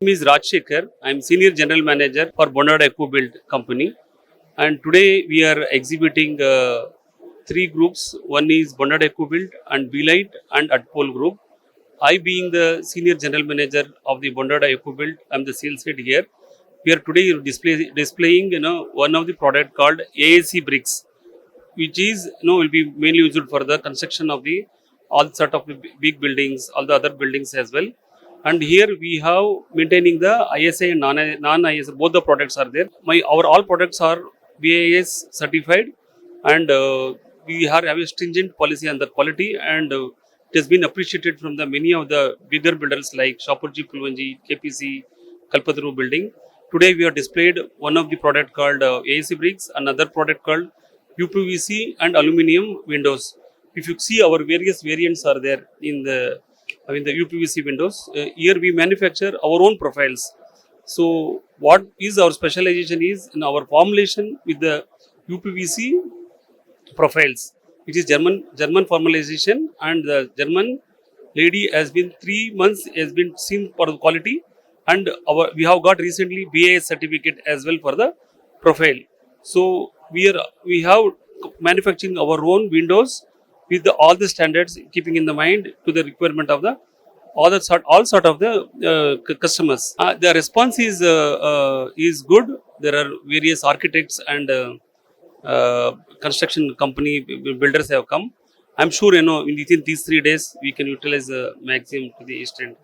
is Rajashekara. I am Senior General Manager for Bondada Build Company. And today we are exhibiting three groups. One is Bondada Build and Light and Atpol Group. I being the Senior General Manager of the Bondada Build, I am the sales head here. We are today displaying one of the product called AAC bricks, which is will be mainly used for the construction of the all sort of the big buildings, all the other buildings as well. And here we have maintaining the ISA and non-ISA, both the products are there. Our all products are BIS certified, and we have a stringent policy on the quality, and it has been appreciated from the many of the bigger builders like Shapoorji Pulvanji, KPC, Kalpataru building. Today we have displayed one of the product called AAC bricks, another product called UPVC and aluminum windows. If you see, our various variants are there in the UPVC windows. Here we manufacture our own profiles. So what is our specialization is in our formulation with the UPVC profiles. It is German formalization, and the German lady has been 3 months has been seen for the quality, and we have got recently BAS certificate as well for the profile. So we have manufacturing our own windows with all the standards, keeping in the mind to the requirement of the all sort of the customers. The response is good. There are various architects and construction company builders have come. I'm sure within these 3 days we can utilize the maximum to the extent.